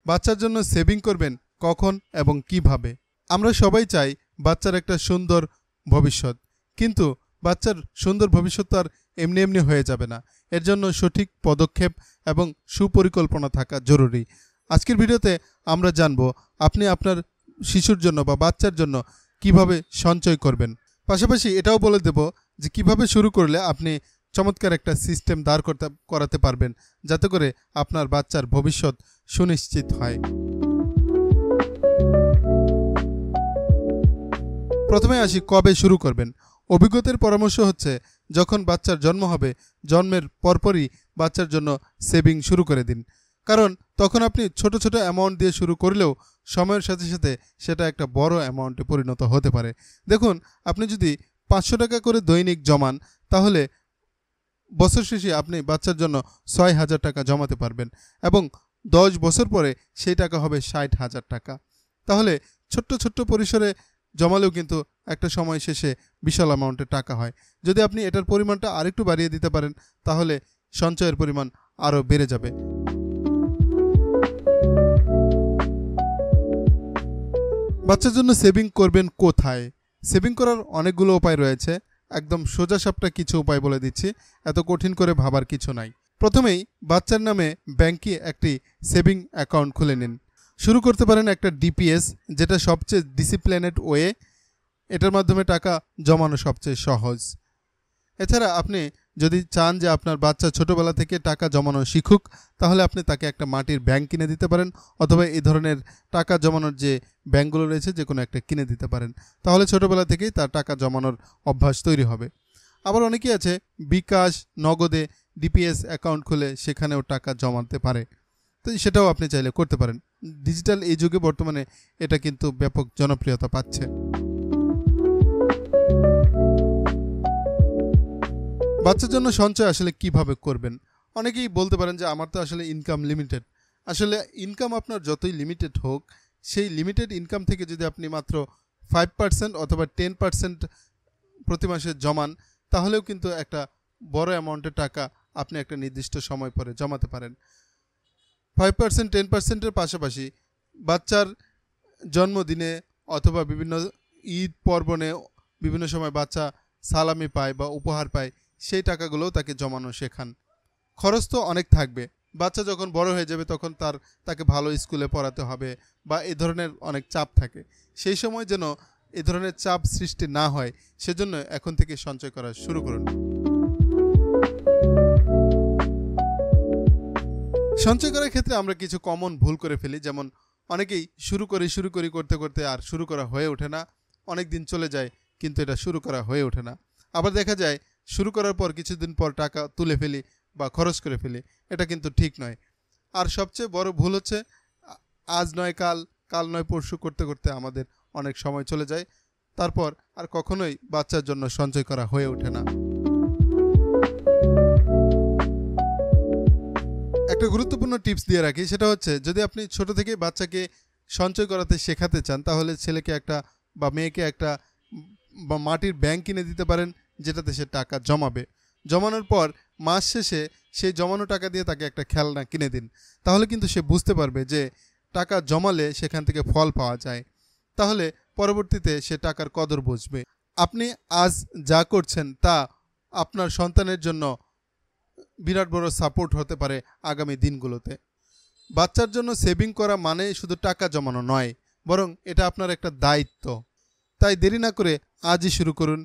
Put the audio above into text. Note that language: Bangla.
বাচ্চার জন্য সেভিং করবেন কখন এবং কিভাবে। আমরা সবাই চাই বাচ্চার একটা সুন্দর ভবিষ্যৎ, কিন্তু বাচ্চার সুন্দর ভবিষ্যৎ তো আর এমনি এমনি হয়ে যাবে না। এর জন্য সঠিক পদক্ষেপ এবং সুপরিকল্পনা থাকা জরুরি। আজকের ভিডিওতে আমরা জানব আপনি আপনার শিশুর জন্য বা বাচ্চার জন্য কিভাবে সঞ্চয় করবেন। পাশাপাশি এটাও বলে দেব যে কিভাবে শুরু করলে আপনি চমৎকার একটা সিস্টেম দাঁড় করাতে পারবেন, যাতে করে আপনার বাচ্চার ভবিষ্যৎ সুনিশ্চিত হয়। প্রথমে আসি কবে শুরু করবেন। অভিজ্ঞতার পরামর্শ হচ্ছে যখন বাচ্চার জন্ম হবে, জন্মের পরপরই বাচ্চার জন্য সেভিং শুরু করে দিন। কারণ তখন আপনি ছোট ছোট অ্যামাউন্ট দিয়ে শুরু করলেও সময়ের সাথে সাথে সেটা একটা বড় অ্যামাউন্টে পরিণত হতে পারে। দেখুন, আপনি যদি 500 টাকা করে দৈনিক জমান, তাহলে বছর শেষে আপনি বাচ্চার জন্য 6,000 টাকা জমাতে পারবেন এবং 10 বছর পরে সেই টাকা হবে 60,000 টাকা। তাহলে ছোট্ট ছোট্ট পরিসরে জমালেও কিন্তু একটা সময় শেষে বিশাল অ্যামাউন্টের টাকা হয়। যদি আপনি এটার পরিমাণটা আরেকটু বাড়িয়ে দিতে পারেন, তাহলে সঞ্চয়ের পরিমাণ আরও বেড়ে যাবে। বাচ্চার জন্য সেভিং করবেন কোথায়? সেভিং করার অনেকগুলো উপায় রয়েছে। একদম সোজাসাপটা কিছু উপায় বলে দিচ্ছি, এত কঠিন করে ভাবার কিছু নাই। প্রথমেই বাচ্চার নামে ব্যাংকে একটি সেভিং অ্যাকাউন্ট খুলে নিন। শুরু করতে পারেন একটা ডিপিএস, যেটা সবচেয়ে ডিসিপ্লিনেড ওয়ে। এটার মাধ্যমে টাকা জমানো সবচেয়ে সহজ। এছাড়া আপনি যদি চান যে আপনার বাচ্চা ছোটোবেলা থেকে টাকা জমানো শিখুক, তাহলে আপনি তাকে একটা মাটির ব্যাংক কিনে দিতে পারেন, অথবা এই ধরনের টাকা জমানোর যে ব্যাংকগুলো রয়েছে যে কোনো একটা কিনে দিতে পারেন। তাহলে ছোটোবেলা থেকেই তার টাকা জমানোর অভ্যাস তৈরি হবে। আবার অনেকেই আছে বিকাশ, নগদে ডিপিএস অ্যাকাউন্ট খুলে সেখানেও টাকা জমাতে পারে। তো সেটাও আপনি চাইলে করতে পারেন। ডিজিটাল এই যুগে বর্তমানে এটা কিন্তু ব্যাপক জনপ্রিয়তা পাচ্ছে। বাচ্চার জন্য সঞ্চয় আসলে কিভাবে করবেন? অনেকেই বলতে পারেন যে আমার তো আসলে ইনকাম লিমিটেড। আসলে ইনকাম আপনার যতই লিমিটেড হোক, সেই লিমিটেড ইনকাম থেকে যদি আপনি মাত্র 5% অথবা 10% প্রতি মাসে জমান, তাহলেও কিন্তু একটা বড় অ্যামাউন্টের টাকা আপনি একটা নির্দিষ্ট সময় পরে জমাতে পারেন। 5% 10%-এর পাশাপাশি বাচ্চার জন্মদিনে অথবা বিভিন্ন ঈদ পর্বণে বিভিন্ন সময় বাচ্চা সালামি পায় বা উপহার পায়, সেই টাকাগুলোও তাকে জমানো শেখান। খরচ তো অনেক থাকবে। বাচ্চা যখন বড় হয়ে যাবে তখন তাকে ভালো স্কুলে পড়াতে হবে বা এ ধরনের অনেক চাপ থাকে। সেই সময় যেন এ ধরনের চাপ সৃষ্টি না হয়, সেজন্য এখন থেকে সঞ্চয় করা শুরু করুন। সঞ্চয় করার ক্ষেত্রে আমরা কিছু কমন ভুল করে ফেলি। যেমন অনেকেই শুরু করি করতে করতে আর শুরু করা হয়ে ওঠে না। অনেক দিন চলে যায় কিন্তু এটা শুরু করা হয়ে ওঠে না। আবার দেখা যায় শুরু করার পর কিছুদিন পর টাকা তুলে ফেলি বা খরচ করে ফেলি। এটা কিন্তু ঠিক নয়। আর সবচেয়ে বড় ভুল হচ্ছে আজ নয় কাল, কাল নয় পরশু করতে করতে আমাদের অনেক সময় চলে যায়। তারপর আর কখনোই বাচ্চার জন্য সঞ্চয় করা হয়ে ওঠে না। একটা গুরুত্বপূর্ণ টিপস দিয়ে রাখি, সেটা হচ্ছে যদি আপনি ছোট থেকেই বাচ্চাকে সঞ্চয় করাতে শেখাতে চান, তাহলে ছেলেকে একটা বা মেয়েকে একটা মাটির ব্যাংক কিনে দিতে পারেন, যেটাতে সে টাকা জমাবে। জমানোর পর মাস শেষে সেই জমানো টাকা দিয়ে তাকে একটা খেলনা কিনে দিন। তাহলে কিন্তু সে বুঝতে পারবে যে টাকা জমালে সেখান থেকে ফল পাওয়া যায়। তাহলে পরবর্তীতে সে টাকার কদর বুঝবে। আপনি আজ যা করছেন তা আপনার সন্তানের জন্য বিরাট বড় সাপোর্ট হতে পারে আগামী দিনগুলোতে। বাচ্চার জন্য সেভিং করা মানে শুধু টাকা জমানো নয়, বরং এটা আপনার একটা দায়িত্ব। তাই দেরি না করে আজই শুরু করুন